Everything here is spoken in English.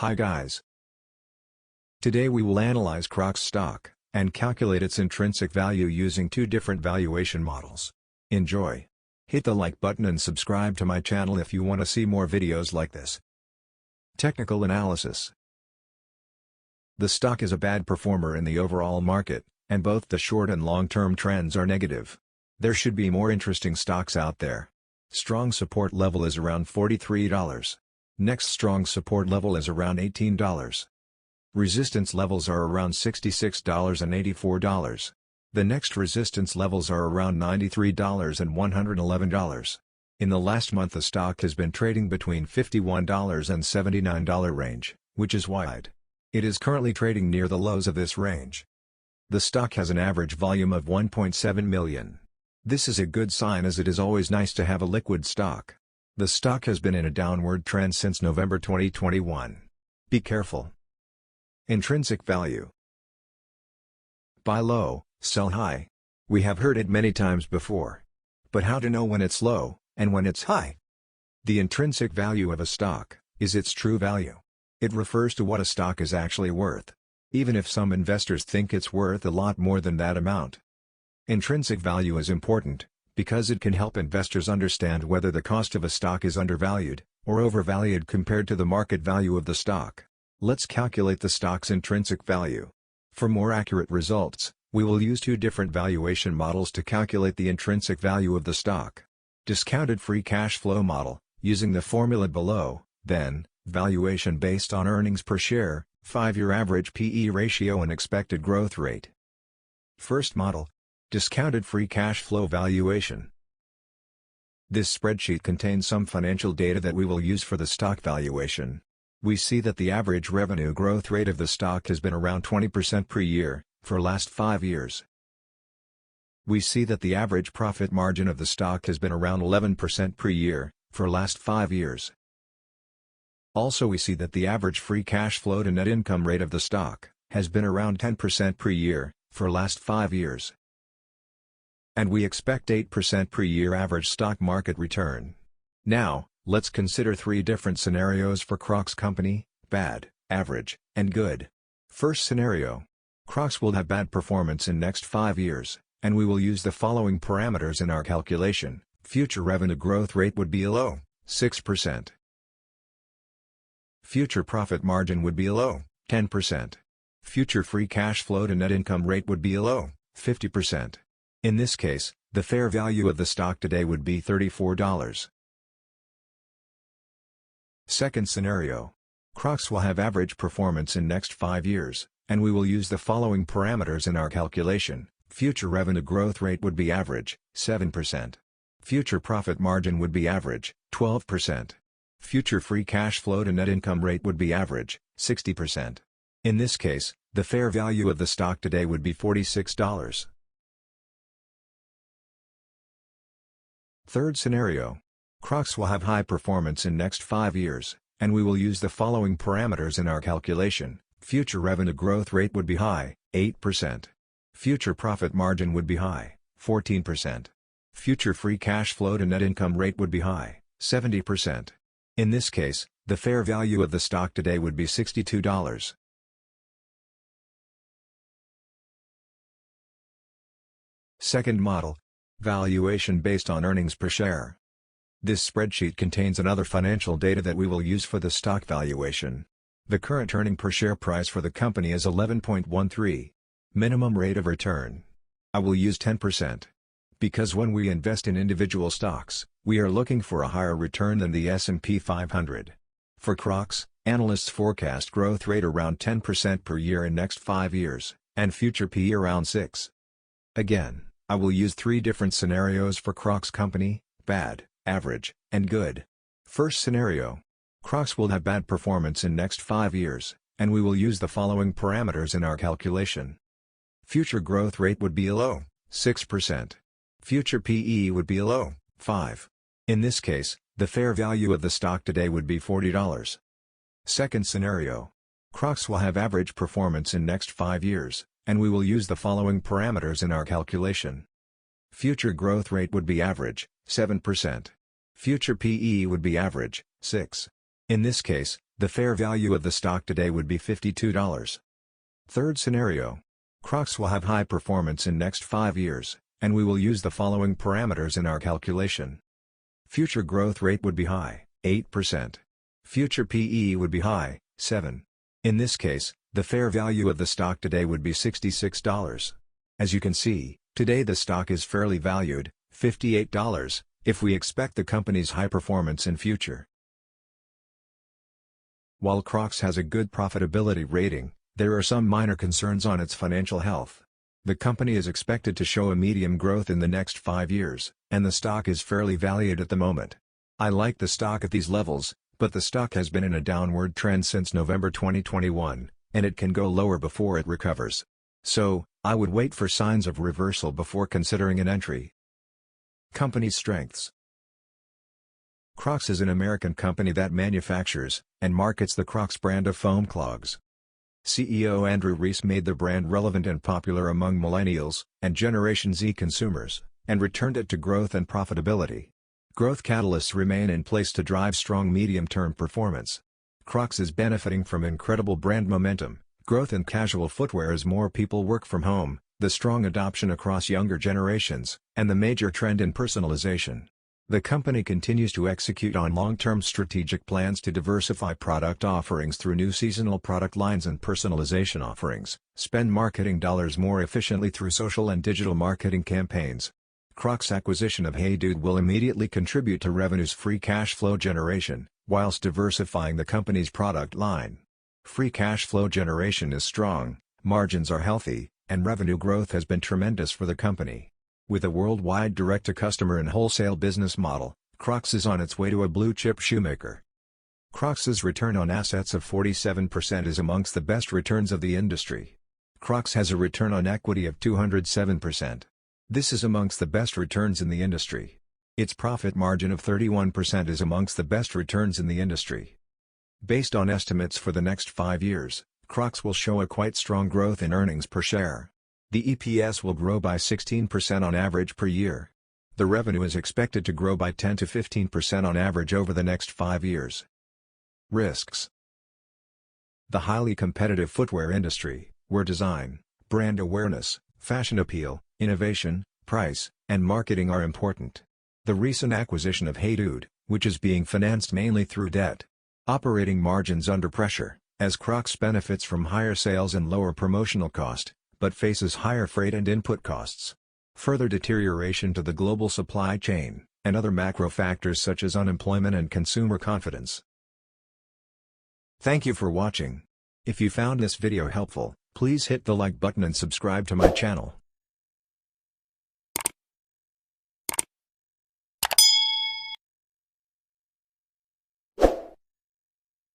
Hi guys. Today we will analyze Crocs stock, and calculate its intrinsic value using two different valuation models. Enjoy! Hit the like button and subscribe to my channel if you want to see more videos like this. Technical analysis. The stock is a bad performer in the overall market, and both the short and long-term trends are negative. There should be more interesting stocks out there. Strong support level is around $43. Next strong support level is around $18. Resistance levels are around $66 and $84. The next resistance levels are around $93 and $111. In the last month the stock has been trading between $51 and $79 range, which is wide. It is currently trading near the lows of this range. The stock has an average volume of 1.7 million. This is a good sign as it is always nice to have a liquid stock. The stock has been in a downward trend since November 2021. Be careful. Intrinsic value. Buy low, sell high. We have heard it many times before. But how to know when it's low, and when it's high? The intrinsic value of a stock is its true value. It refers to what a stock is actually worth, even if some investors think it's worth a lot more than that amount. Intrinsic value is important, because it can help investors understand whether the cost of a stock is undervalued, or overvalued compared to the market value of the stock. Let's calculate the stock's intrinsic value. For more accurate results, we will use two different valuation models to calculate the intrinsic value of the stock. Discounted free cash flow model, using the formula below, then, valuation based on earnings per share, 5-year average P/E ratio and expected growth rate. First model. Discounted free cash flow valuation. This spreadsheet contains some financial data that we will use for the stock valuation. We see that the average revenue growth rate of the stock has been around 20% per year, for last 5 years. We see that the average profit margin of the stock has been around 11% per year, for last 5 years. Also we see that the average free cash flow to net income rate of the stock has been around 10% per year, for last 5 years. And we expect 8% per year average stock market return. Now, let's consider 3 different scenarios for Crocs company: bad, average, and good. First scenario. Crocs will have bad performance in next 5 years, and we will use the following parameters in our calculation. Future revenue growth rate would be low, 6%. Future profit margin would be low, 10%. Future free cash flow to net income rate would be low, 50%. In this case, the fair value of the stock today would be $34. Second scenario. Crocs will have average performance in next 5 years, and we will use the following parameters in our calculation. Future revenue growth rate would be average, 7%. Future profit margin would be average, 12%. Future free cash flow to net income rate would be average, 60%. In this case, the fair value of the stock today would be $46. Third scenario. Crocs will have high performance in next 5 years, and we will use the following parameters in our calculation. Future revenue growth rate would be high, 8%. Future profit margin would be high, 14%. Future free cash flow to net income rate would be high, 70%. In this case, the fair value of the stock today would be $62. Second model. Valuation based on earnings per share. This spreadsheet contains another financial data that we will use for the stock valuation. The current earning per share price for the company is 11.13. Minimum rate of return. I will use 10%. Because when we invest in individual stocks, we are looking for a higher return than the S&P 500. For Crocs, analysts forecast growth rate around 10% per year in next 5 years, and future P/E around 6. Again, I will use 3 different scenarios for Crocs company: bad, average, and good. First scenario. Crocs will have bad performance in next 5 years, and we will use the following parameters in our calculation. Future growth rate would be low, 6%. Future P/E would be low, 5. In this case, the fair value of the stock today would be $40. Second scenario. Crocs will have average performance in next 5 years, and we will use the following parameters in our calculation. Future growth rate would be average, 7%. Future P/E would be average, 6. In this case, The fair value of the stock today would be $52. Third scenario. Crocs will have high performance in next 5 years, and we will use the following parameters in our calculation. Future growth rate would be high, 8%. Future PE would be high, 7. In this case, the fair value of the stock today would be $66. As you can see, today the stock is fairly valued, $58, if we expect the company's high performance in future. While Crocs has a good profitability rating, there are some minor concerns on its financial health. The company is expected to show a medium growth in the next 5 years, and the stock is fairly valued at the moment. I like the stock at these levels, but the stock has been in a downward trend since November 2021, and it can go lower before it recovers. So, I would wait for signs of reversal before considering an entry. Company strengths. Crocs is an American company that manufactures and markets the Crocs brand of foam clogs. CEO Andrew Rees made the brand relevant and popular among Millennials and Generation Z consumers, and returned it to growth and profitability. Growth catalysts remain in place to drive strong medium-term performance. Crocs is benefiting from incredible brand momentum, growth in casual footwear as more people work from home, the strong adoption across younger generations, and the major trend in personalization. The company continues to execute on long-term strategic plans to diversify product offerings through new seasonal product lines and personalization offerings, spend marketing dollars more efficiently through social and digital marketing campaigns. Crocs' acquisition of Hey Dude will immediately contribute to revenue's free cash flow generation, whilst diversifying the company's product line. Free cash flow generation is strong, margins are healthy, and revenue growth has been tremendous for the company. With a worldwide direct-to-customer and wholesale business model, Crocs is on its way to a blue-chip shoemaker. Crocs' return on assets of 47% is amongst the best returns of the industry. Crocs has a return on equity of 207%. This is amongst the best returns in the industry. Its profit margin of 31% is amongst the best returns in the industry. Based on estimates for the next 5 years, Crocs will show a quite strong growth in earnings per share. The EPS will grow by 16% on average per year. The revenue is expected to grow by 10 to 15% on average over the next 5 years. Risks. The highly competitive footwear industry, where design, brand awareness, fashion appeal, innovation, price, and marketing are important. The recent acquisition of Hey Dude, which is being financed mainly through debt. Operating margins under pressure, as Crocs benefits from higher sales and lower promotional cost, but faces higher freight and input costs. Further deterioration to the global supply chain, and other macro factors such as unemployment and consumer confidence. Thank you for watching. If you found this video helpful, please hit the like button and subscribe to my channel.